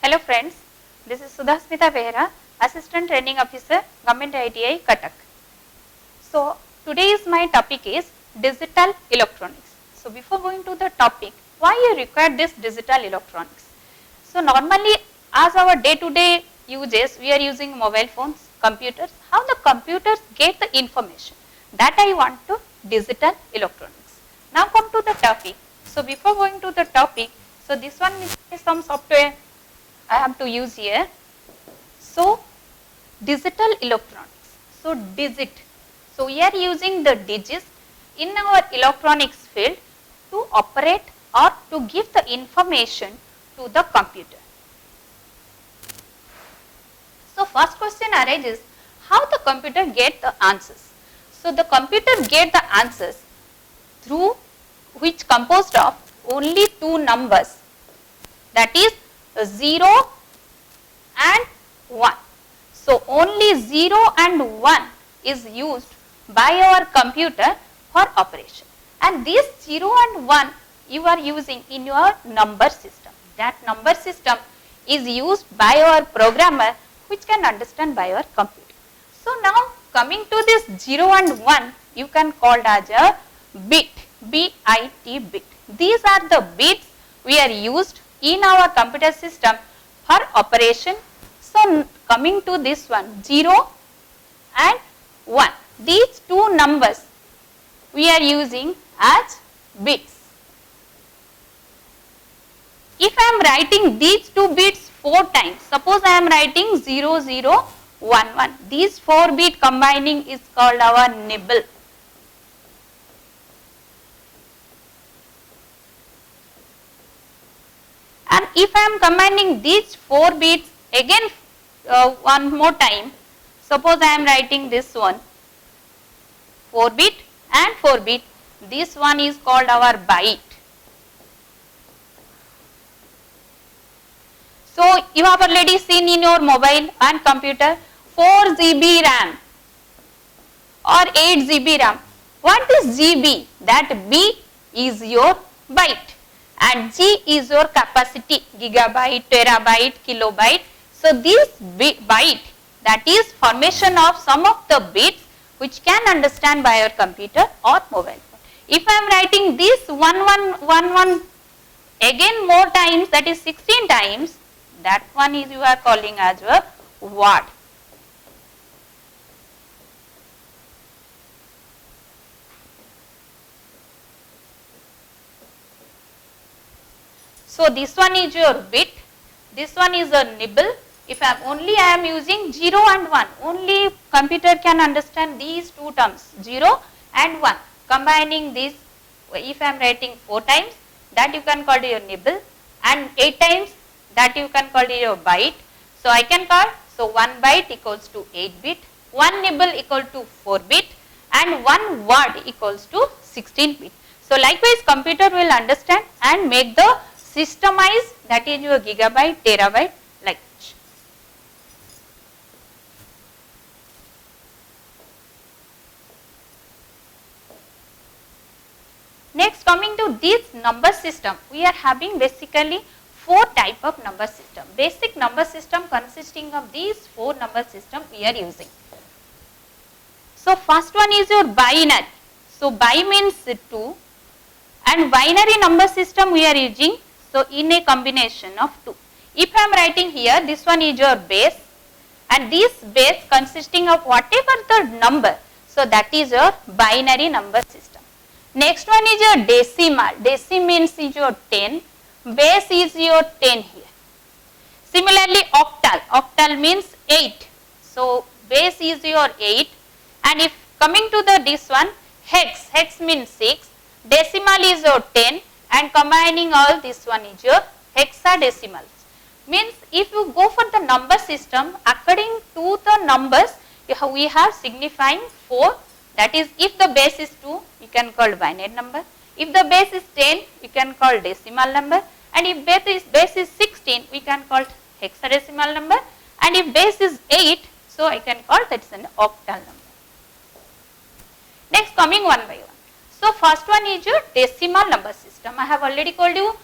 Hello friends, this is Sudhasmita Behera, Assistant Training Officer, Government ITI, Cuttack. So today is my topic is digital electronics. So before going to the topic, why you require this digital electronics? So normally as our day-to-day uses, we are using mobile phones, computers. How the computers get the information? That I want to digital electronics. Now come to the topic. So before going to the topic, so this one is some software I have to use here. So digital electronics. So digit. So we are using the digits in our electronics field to operate or to give the information to the computer. So first question arises, how the computer get the answers? So the computer get the answers through which composed of only two numbers, that is 0 and 1. So only 0 and 1 is used by our computer for operation, and this 0 and 1 you are using in your number system. That number system is used by our programmer, which can understand by our computer. So now coming to this 0 and 1, you can call it as a bit, B-I-T, bit. These are the bits we are used in our computer system for operation. So coming to this one, 0 and 1, these two numbers we are using as bits. If I am writing these two bits 4 times, suppose I am writing 0, 0, 1, 1, these 4 bit combining is called our nibble. And if I am combining these 4 bits again one more time, suppose I am writing this one 4 bit and 4 bit, this one is called our byte. So you have already seen in your mobile and computer 4 GB RAM or 8 GB RAM. What is GB? That B is your byte and G is your capacity, gigabyte, terabyte, kilobyte. So this byte, that is formation of some of the bits which can understand by your computer or mobile phone. If I am writing this 1111 again more times, that is 16 times, that one is you are calling as a word. So this one is your bit, this one is a nibble. If I am using 0 and 1, only computer can understand these two terms, 0 and 1. Combining this, if I am writing 4 times, that you can call it your nibble, and 8 times, that you can call it your byte. So I can call, so 1 byte equals to 8 bit, 1 nibble equal to 4 bit, and 1 word equals to 16 bit. So likewise computer will understand and make the systemize, that is your gigabyte, terabyte, like that. Next, coming to this number system, we are having basically 4 type of number system. Basic number system consisting of these 4 number system we are using. So first one is your binary. So bi means 2, and binary number system we are using, so in a combination of 2. If I am writing here, this one is your base, and this base consisting of whatever the number, so that is your binary number system. Next one is your decimal. Deci means is your 10, base is your 10 here. Similarly octal, octal means 8, so base is your 8, and if coming to the this one, hex, hex means 6, decimal is your 10, and combining all this one is your hexadecimals. Means if you go for the number system, according to the numbers we have signifying 4, that is if the base is 2, you can call binary number, if the base is 10, you can call decimal number, and if base is 16, we can call hexadecimal number, and if base is 8, so I can call that is an octal number. Next, coming one by one. So first one is your decimal number system. I have already told you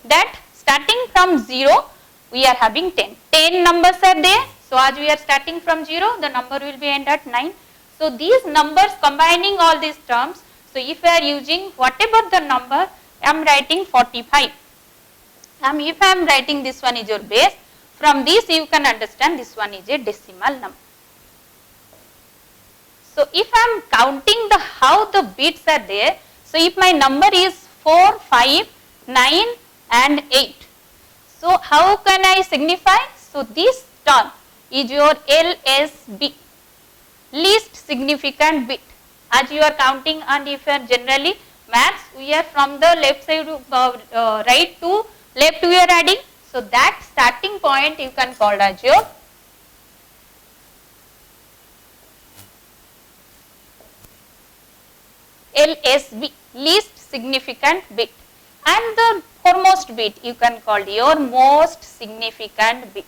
that starting from 0, we are having 10. 10 numbers are there. So as we are starting from 0, the number will be end at 9. So these numbers combining all these terms, so if we are using whatever the number, I am writing 45. If I am writing this one is your base, from this you can understand this one is a decimal number. So if I am counting the how the bits are there, so if my number is 4, 5, 9 and 8. So how can I signify? So this term is your LSB, least significant bit. As you are counting, and if you are generally maths, we are from the left side right to left we are adding. So that starting point you can call as your LSB, least significant bit, and the foremost bit you can call your most significant bit.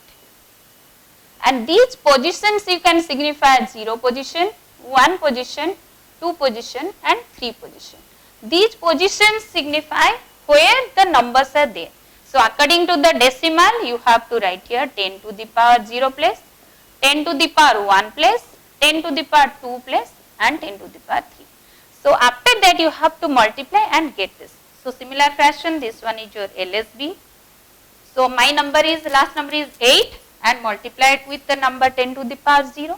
And these positions you can signify as 0 position, 1 position, 2 position and 3 position. These positions signify where the numbers are there. So according to the decimal, you have to write here 10 to the power 0 place, 10 to the power 1 place, 10 to the power 2 place and 10 to the power 3. So after that you have to multiply and get this. So similar fashion, this one is your LSB. So my number is, last number is 8 and multiply it with the number 10 to the power 0.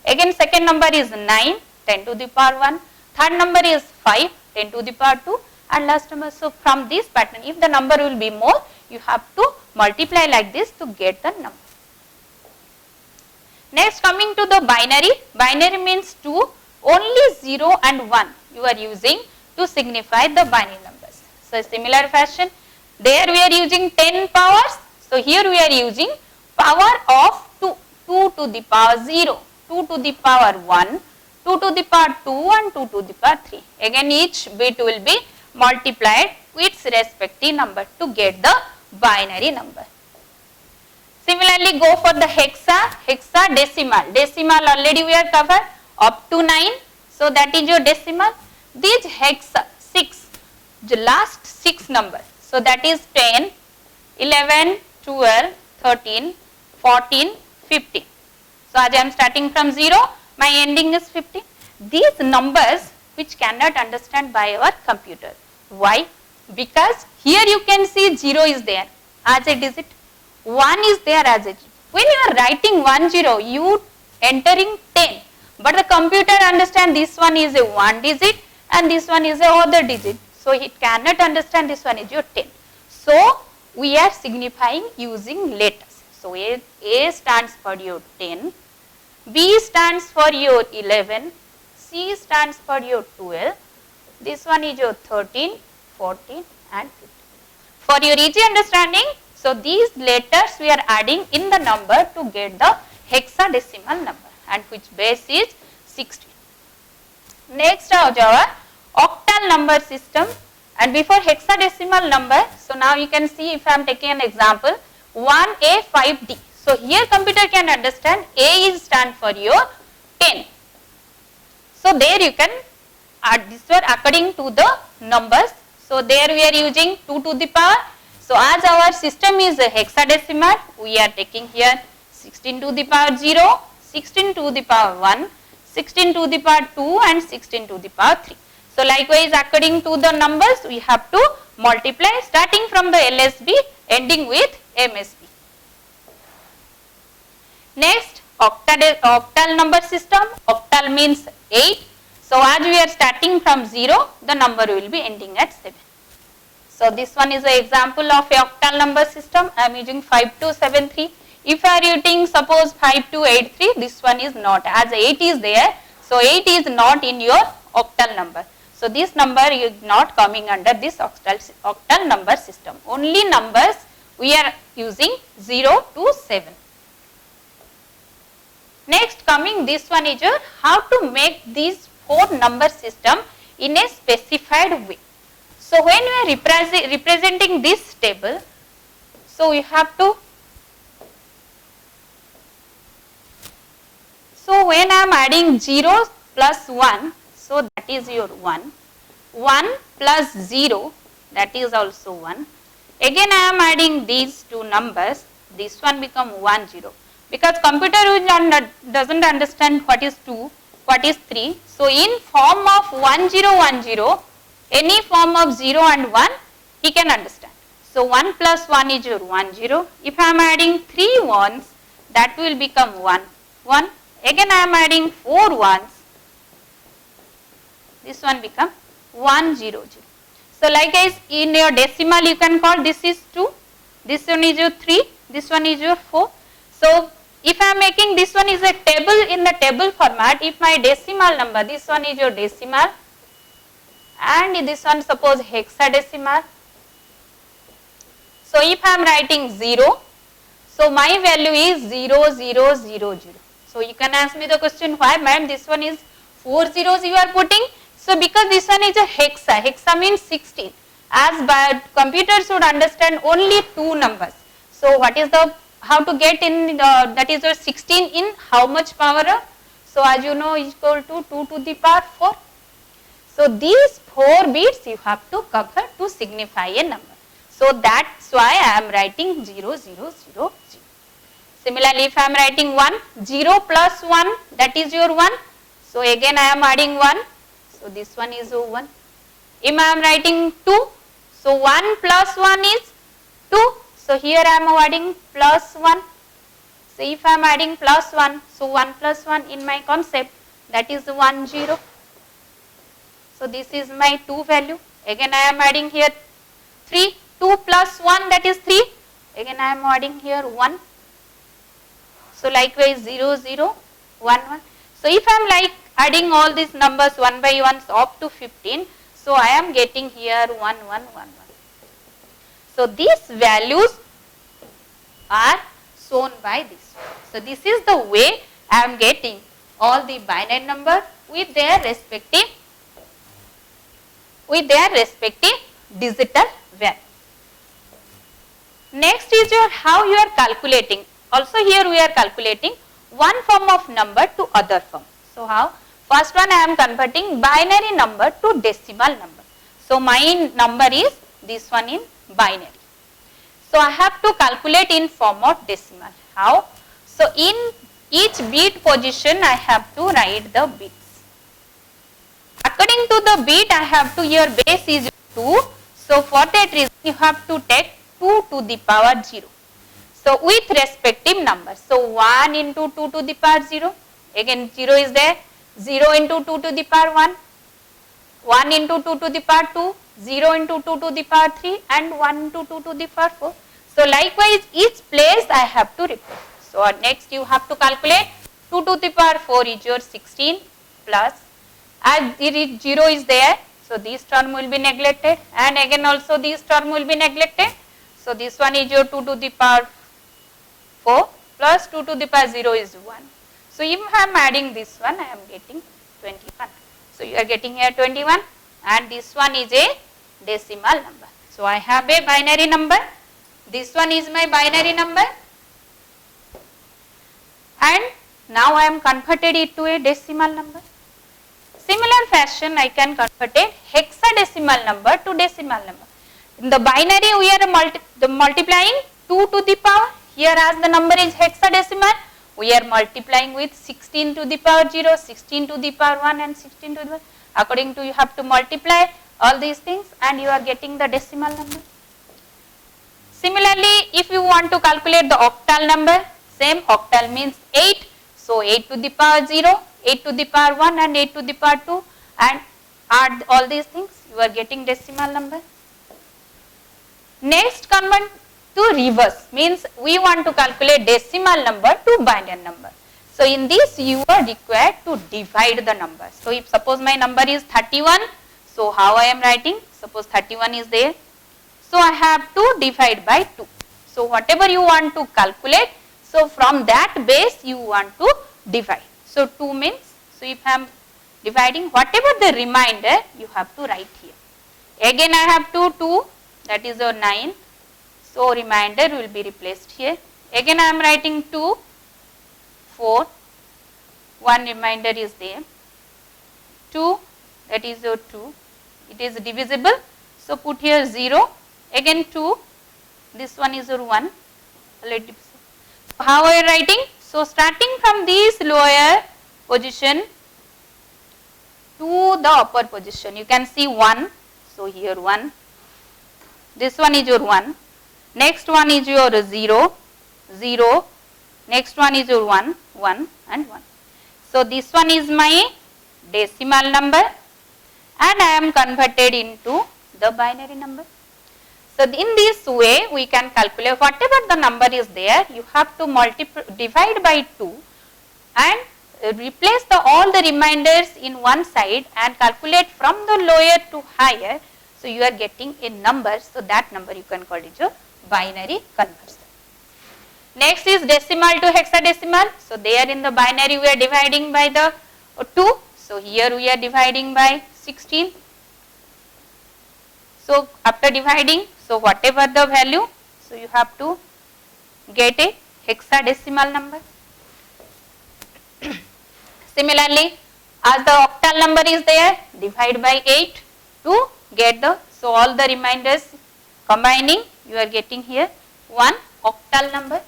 Again second number is 9, 10 to the power 1. Third number is 5, 10 to the power 2 and last number. So from this pattern, if the number will be more, you have to multiply like this to get the number. Next coming to the binary. Binary means 2, only 0 and 1 you are using to signify the binary numbers. So similar fashion, there we are using 10 powers. So here we are using power of 2, 2 to the power 0, 2 to the power 1, 2 to the power 2 and 2 to the power 3. Again each bit will be multiplied with its respective number to get the binary number. Similarly go for the hexadecimal. Decimal already we are covered up to 9. So that is your decimal. These hexa 6, the last 6 number. So that is 10, 11, 12, 13, 14, 15. So as I am starting from 0, my ending is 15. These numbers which cannot understand by our computer. Why? Because here you can see 0 is there as a digit, 1 is there as a digit. When you are writing 1 0, you entering 10, but the computer understand this one is a 1 digit and this one is a other digit. So it cannot understand this one is your 10. So we are signifying using letters. So A stands for your 10, B stands for your 11, C stands for your 12, this one is your 13, 14 and 15. For your easy understanding, so these letters we are adding in the number to get the hexadecimal number, and which base is 16. Next our octal number system, and before hexadecimal number, so now you can see if I am taking an example 1A 5D. So here computer can understand A is stand for your 10. So there you can add this one according to the numbers. So there we are using 2 to the power. So as our system is a hexadecimal, we are taking here 16 to the power 0, 16 to the power 1, 16 to the power 2 and 16 to the power 3. So likewise according to the numbers we have to multiply starting from the LSB ending with MSB. Next octal number system. Octal means 8. So as we are starting from 0, the number will be ending at 7. So this one is an example of a octal number system. I am using 5273. If I are using suppose 5283, this one is not, as 8 is there. So 8 is not in your octal number. So this number is not coming under this octal number system. Only numbers we are using 0 to 7. Next coming this one is your how to make these 4 number system in a specified way. So when we are representing this table, so we have to, so when I am adding 0 plus 1, so that is your 1, 1 plus 0, that is also 1, Again I am adding these two numbers, this one become 1 0, because computer doesn't understand what is 2, what is 3. So in form of 1 0 1 0, any form of 0 and 1 he can understand. So 1 plus 1 is your 1 0. If I am adding 3 ones, that will become 1 1. Again I am adding 4 ones, this one become 1 0 0. So likewise in your decimal you can call this is 2, this one is your 3, this one is your 4. So if I am making this one is a table in the table format, if my decimal number, this one is your decimal and this one suppose hexadecimal. So if I am writing 0, so my value is 0 0 0 0. So you can ask me the question, why ma'am this one is 4 zeros you are putting? So because this one is a hexa, hexa means 16, as by computer should understand only 2 numbers. So what is the, how to get in that is your 16 in how much power? So as you know is equal to 2 to the power 4. So these 4 bits you have to cover to signify a number. So that's why I am writing 0 0 0 0. Similarly if I am writing 1, 0 plus 1 that is your 1. So again I am adding 1. So this one is 1. If I am writing 2, so 1 plus 1 is 2. So here I am adding plus 1. So if I am adding plus 1, so 1 plus 1 in my concept that is 1 0. So this is my 2 value. Again I am adding here 3. 2 plus 1 that is 3. Again I am adding here 1. So likewise 0 0 1 1. So if I am like adding all these numbers one by one up to 15, so I am getting here 1 1 1 1. So these values are shown by this. So this is the way I am getting all the binary number with their respective digital value. Next is your how you are calculating. Also here we are calculating one form of number to other form. So how? First one I am converting binary number to decimal number. So my number is this one in binary. So I have to calculate in form of decimal. How? So in each bit position I have to write the bits. According to the bit I have to, your base is 2. So for that reason you have to take 2 to the power 0. So with respective numbers. So 1 into 2 to the power 0. Again 0 is there. 0 into 2 to the power 1. 1 into 2 to the power 2. 0 into 2 to the power 3 and 1 into 2 to the power 4. So likewise each place I have to replace. So next you have to calculate 2 to the power 4 is your 16 plus, as 0 is there, so this term will be neglected and again also this term will be neglected. So this one is your 2 to the power 4 plus 2 to the power 0 is 1. So if I am adding this one I am getting 21. So you are getting here 21 and this one is a decimal number. So I have a binary number, this one is my binary number and now I am converted it to a decimal number. Similar fashion I can convert a hexadecimal number to decimal number. In the binary we are multiplying 2 to the power, here as the number is hexadecimal we are multiplying with 16 to the power 0, 16 to the power 1 and 16 to the power. According to you have to multiply all these things and you are getting the decimal number. Similarly if you want to calculate the octal number, same, octal means 8. So 8 to the power 0, 8 to the power 1 and 8 to the power 2 and add all these things you are getting decimal number. Next convert to reverse means we want to calculate decimal number to binary number. So in this you are required to divide the number. So if suppose my number is 31, so how I am writing? Suppose 31 is there. So I have to divide by 2. So whatever you want to calculate, so from that base you want to divide. So 2 means, so if I am dividing whatever the remainder you have to write here. Again I have 2, that is your 9. So remainder will be replaced here. Again I am writing 2, 4, 1 remainder is there. 2, that is your 2. It is divisible. So put here 0. Again 2, this one is your 1. So how are you writing? So starting from this lower position to the upper position, you can see 1. So here 1. This one is your 1. Next one is your 0, 0. Next one is your 1, 1 and 1. So this one is my decimal number and I am converted into the binary number. So in this way we can calculate whatever the number is there, you have to divide by 2 and replace all the reminders in one side and calculate from the lower to higher. So you are getting a number, so that number you can call it your binary conversion. Next is decimal to hexadecimal. So there in the binary we are dividing by the 2. So here we are dividing by 16. So after dividing, so whatever the value, so you have to get a hexadecimal number. Similarly, as the octal number is there, divide by 8 to get the, so all the reminders combining, you are getting here one octal number.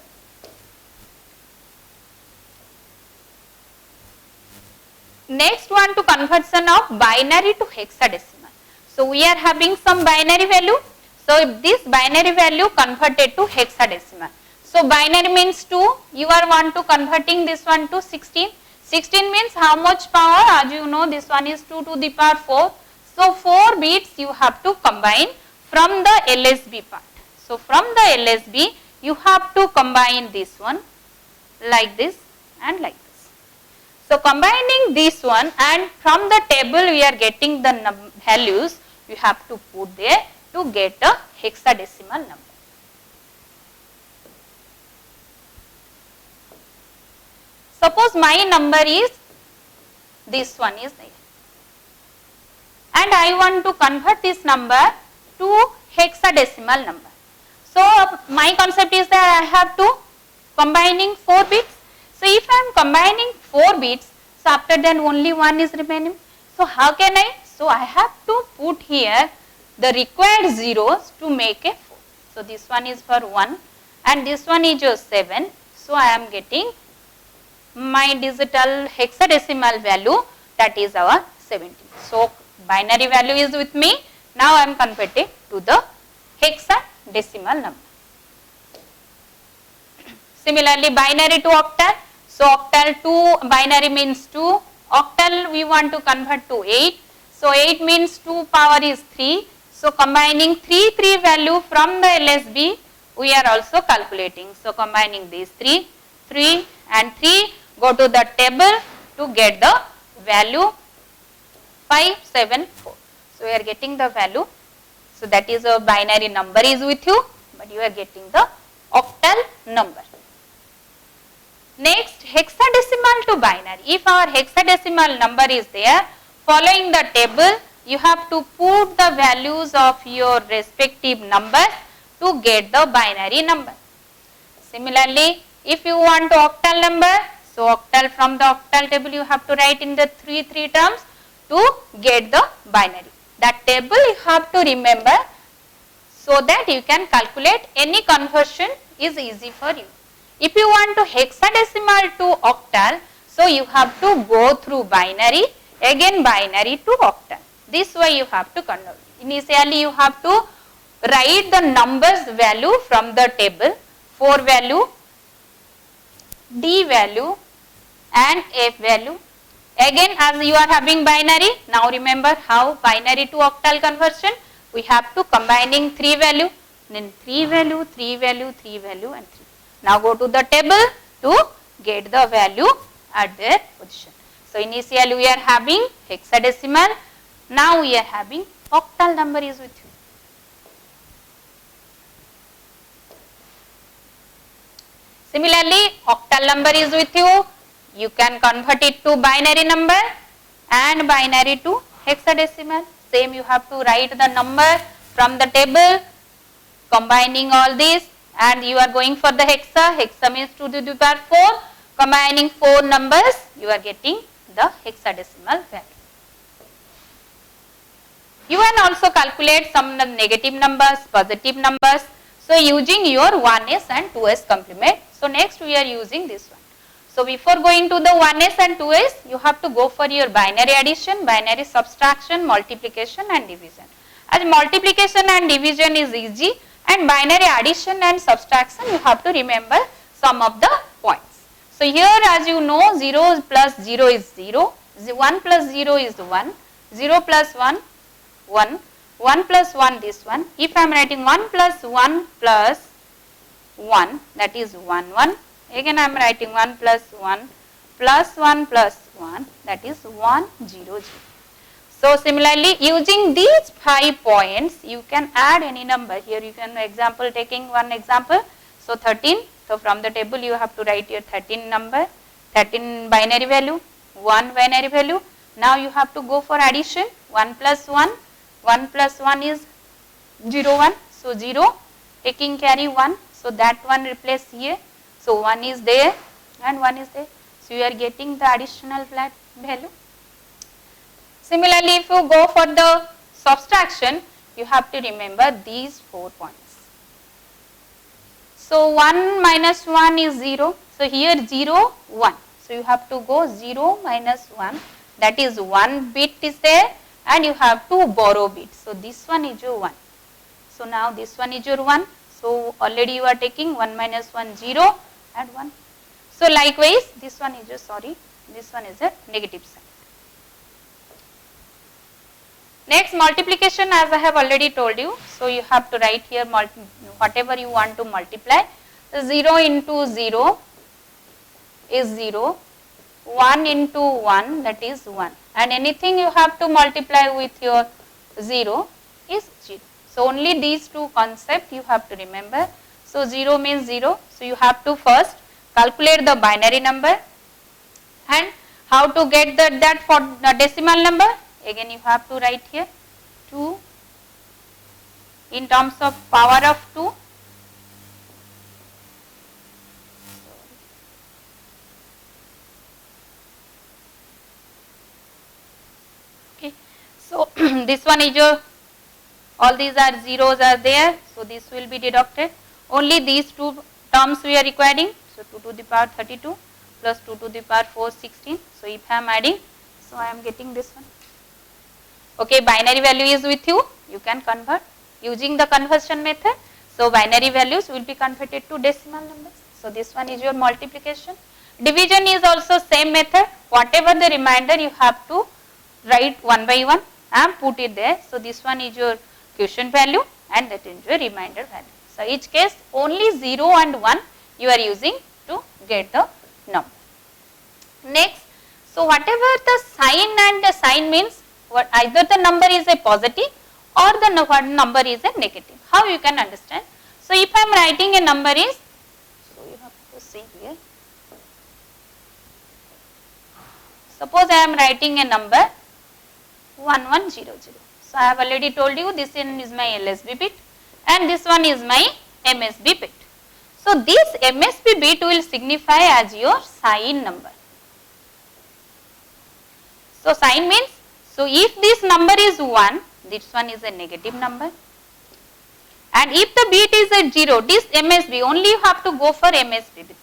Next one to conversion of binary to hexadecimal. So we are having some binary value. So if this binary value converted to hexadecimal. So binary means 2, you are want to converting this one to 16. 16 means how much power? As you know, this one is 2 to the power 4. So 4 bits you have to combine from the LSB part. So from the LSB you have to combine this one like this and like this. So combining this one and from the table we are getting the values, you have to put there to get a hexadecimal number. Suppose my number is, this one is there and I want to convert this number to hexadecimal number. So my concept is that I have to combining 4 bits. So if I am combining 4 bits, so after that only 1 is remaining. So how can I? So I have to put here the required zeros to make a 4. So this one is for 1 and this one is your 7. So I am getting my digital hexadecimal value, that is our 17. So binary value is with me. Now I am converted to the hexadecimal number. Similarly, binary to octal. So octal to binary means 2. Octal we want to convert to 8. So 8 means 2 power is 3. So combining 3 value from the LSB we are also calculating. So combining these 3 and 3, go to the table to get the value 574. So we are getting the value. So that is a binary number is with you, but you are getting the octal number. Next, hexadecimal to binary. If our hexadecimal number is there, following the table, you have to put the values of your respective numbers to get the binary number. Similarly, if you want octal number, so octal, from the octal table you have to write in the 3 terms to get the binary. That table you have to remember so that you can calculate any conversion is easy for you. If you want to hexadecimal to octal, so you have to go through binary, again binary to octal. This way you have to convert. Initially you have to write the numbers value from the table, 4 value, D value and F value. Again, as you are having binary, now remember how binary to octal conversion, we have to combining 3 value, then 3 value, 3 value, 3 value and 3. Now go to the table to get the value at their position. So initially we are having hexadecimal, now we are having octal number is with you. Similarly, octal number is with you, you can convert it to binary number and binary to hexadecimal. Same you have to write the number from the table, combining all this, and you are going for the hexa. Hexa means 2 to the power 4, combining 4 numbers, you are getting the hexadecimal value. You can also calculate some negative numbers, positive numbers. So using your 1s and 2s complement. So next we are using this one. So before going to the 1s and 2s, you have to go for your binary addition, binary subtraction, multiplication and division. As multiplication and division is easy, and binary addition and subtraction you have to remember some of the points. So here, as you know, 0 plus 0 is 0, 1 plus 0 is 1, 0 plus 1, 1, 1 plus 1 this one. If I am writing 1 plus 1 plus 1, that is 1 1. Again I am writing 1 plus 1 plus 1 plus 1, that is 1 0 0. So similarly, using these 5 points, you can add any number. Here you can example, taking one example. So 13. So from the table you have to write your 13 number, 13 binary value, 1 binary value. Now you have to go for addition. 1 plus 1, 1 plus 1 is 0 1. So 0 taking carry 1. So that one replace here. So 1 is there and 1 is there. So you are getting the additional flat value. Similarly, if you go for the subtraction, you have to remember these 4 points. So 1 minus 1 is 0. So here 0, 1. So you have to go 0 minus 1. That is 1 bit is there and you have to borrow bit. So this one is your 1. So now this one is your 1. So already you are taking 1 minus 1, 0 and 1. So likewise, this one is your, this one is a negative sign. Next, multiplication, as I have already told you. So you have to write here whatever you want to multiply. 0 into 0 is 0. 1 into 1, that is 1. And anything you have to multiply with your 0 is 0. So only these two concepts you have to remember. So 0 means 0. So you have to first calculate the binary number, and how to get that for the decimal number. Again you have to write here 2 in terms of power of 2. Okay. So this one is your, all these are zeros are there. So this will be deducted. Only these two terms we are requiring. So 2 to the power 32 plus 2 to the power 4, 16. So if I am adding, so I am getting this one. Okay, binary value is with you, you can convert using the conversion method. So binary values will be converted to decimal numbers. So this one is your multiplication. Division is also same method. Whatever the remainder you have to write one by one and put it there. So this one is your quotient value and that is your remainder value. So each case only 0 and 1 you are using to get the number. Next, so whatever the sign and the sign means, what either the number is a positive or the number is a negative. How you can understand? So if I am writing a number is, so you have to see here. Suppose I am writing a number 1100. So I have already told you this is my LSB bit and this one is my MSB bit. So this MSB bit will signify as your sign number. So sign means, so if this number is 1, this one is a negative number, and if the bit is at 0, this MSB, only you have to go for MSB bit.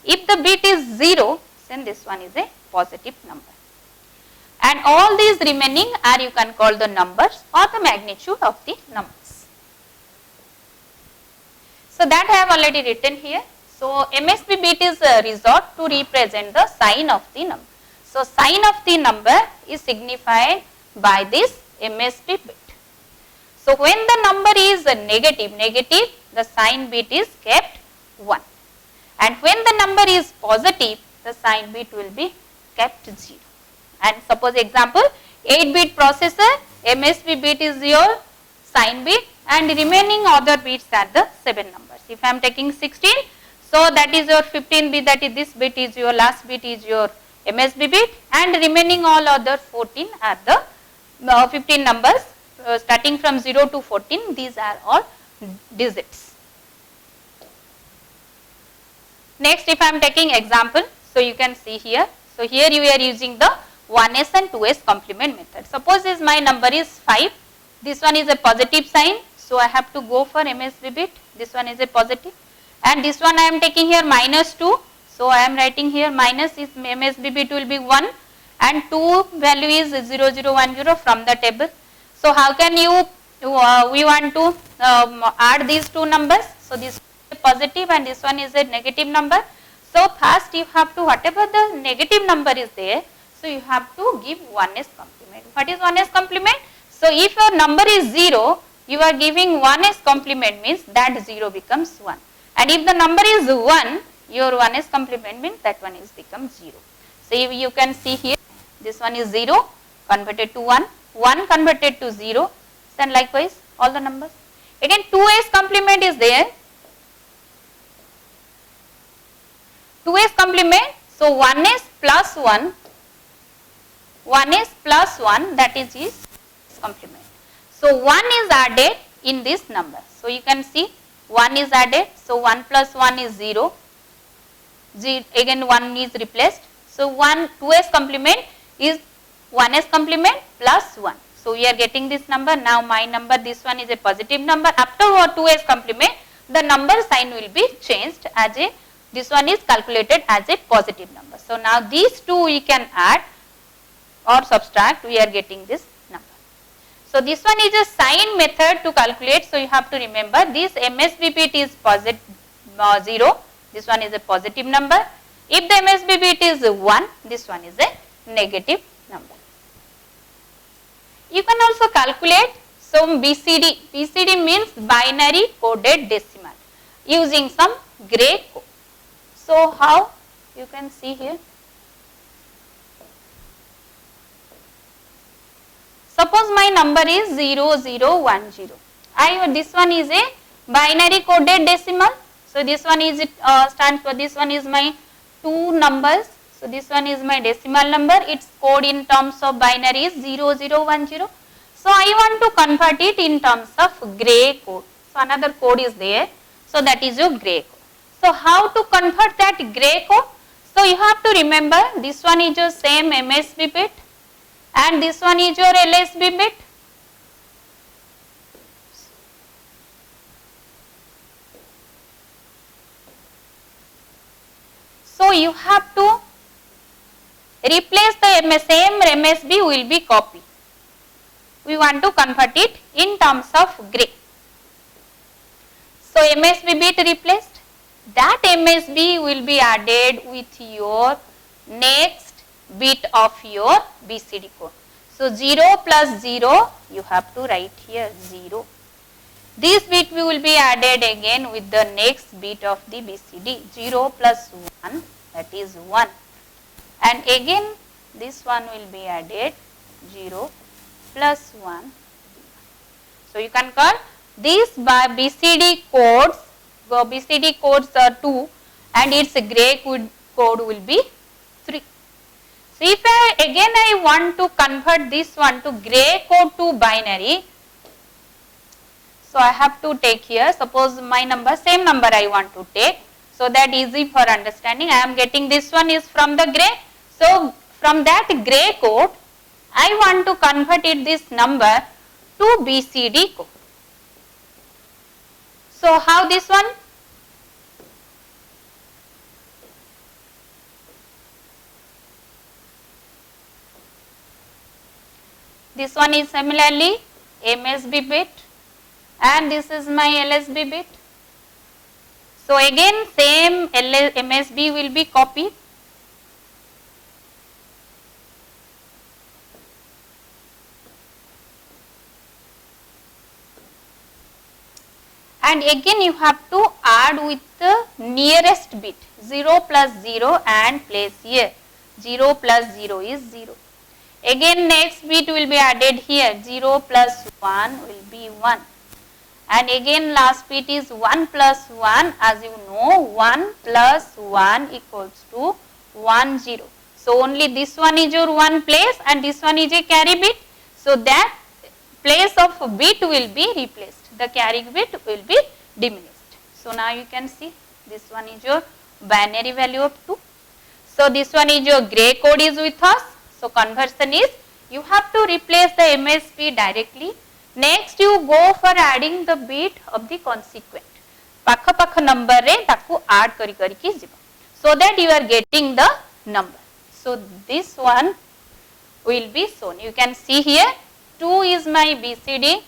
If the bit is 0, then this one is a positive number. And all these remaining are, you can call the numbers or the magnitude of the numbers. So that I have already written here. So MSB bit is a resort to represent the sign of the number. So sign of the number is signified by this MSB bit. So when the number is negative, the sign bit is kept 1. And when the number is positive, the sign bit will be kept 0. And suppose example, 8-bit processor, MSB bit is your sign bit and remaining other bits are the 7 numbers. If I am taking 16, so that is your 15 bit, that is this bit is your last bit is your MSB bit, and remaining all other 14 are the 15 numbers starting from 0 to 14, these are all digits. Next, if I am taking example, so you can see here, so here you are using the 1s and 2s complement method. Suppose my number is 5, this one is a positive sign, So I have to go for MSB bit. This one is a positive, and this one I am taking here -2. So I am writing here minus is MSB bit will be 1, and 2 value is 0010 from the table. So how can we want to add these two numbers? So this is a positive and this one is a negative number. So first you have to, whatever the negative number is there, so you have to give 1s complement. What is 1s complement? So if your number is 0, you are giving 1s complement, means that 0 becomes 1. And if the number is 1, your 1s complement means that one is becomes 0. So you can see here, this one is 0 converted to 1, 1 converted to 0, and likewise all the numbers. Again 2s complement is there. 2s complement, so 1s plus 1, 1s plus 1, that is its complement. So 1 is added in this number. So you can see 1 is added, so 1 plus 1 is 0, again 1 is replaced. So 2s complement is 1s complement plus 1. So we are getting this number. Now my number, this one is a positive number. After 2s complement, the number sign will be changed as a, this one is calculated as a positive number. So now these two we can add or subtract, we are getting this number. So this one is a sign method to calculate. So you have to remember this MSB bit is positive 0, this one is a positive number. If the MSB bit is 1, this one is a negative number. You can also calculate some BCD. BCD means binary coded decimal, using some gray code. So how? You can see here. Suppose my number is 0010. This one is a binary coded decimal. So this one is stands for, this one is my 2 numbers. So this one is my decimal number. Its code in terms of binary is 0010. So I want to convert it in terms of gray code. So another code is there. So that is your gray code. So how to convert that gray code? So you have to remember, this one is your same MSB bit and this one is your LSB bit. So you have to replace the same MSB will be copy. We want to convert it in terms of gray. So MSB bit replaced. That MSB will be added with your next bit of your BCD code. So 0 plus 0, you have to write here 0. This bit will be added again with the next bit of the BCD. 0 plus 1, that is 1. And again this one will be added, 0 plus 1. So you can call these by BCD codes. BCD codes are 2 and its gray code will be 3. So if I want to convert this one to gray code to binary, so I have to take here, suppose my number, same number I want to take, so that easy for understanding. I am getting this one is from the gray. So from that gray code, I want to convert it this number to BCD code. So how this one? This one is similarly MSB bit and this is my LSB bit. So again same MSB will be copied. And again you have to add with the nearest bit, 0 plus 0 and place here, 0 plus 0 is 0. Again next bit will be added here, 0 plus 1 will be 1. And again last bit is 1 plus 1, as you know 1 plus 1 equals to 1 0. So only this one is your 1 place and this one is a carry bit. So that place of bit will be replaced. The carry bit will be diminished. So now you can see this one is your binary value of 2. So this one is your gray code is with us. So conversion is, you have to replace the MSB directly. Next you go for adding the bit of the consequent. पाख पाख number रे ताकू add करी करी की जीवा. So that you are getting the number. So this one will be shown. You can see here 2 is my BCD.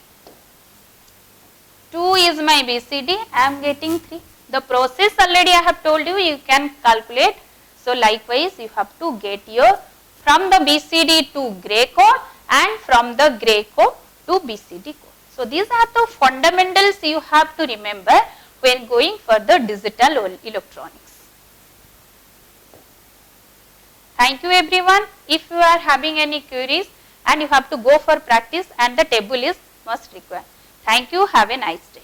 2 is my BCD. I am getting 3. The process already I have told you, you can calculate. So likewise you have to get your from the BCD to gray code and from the gray code to BCD code. So these are the fundamentals you have to remember when going for the digital electronics. Thank you everyone. If you are having any queries and you have to go for practice and the table is must required. Thank you. Have a nice day.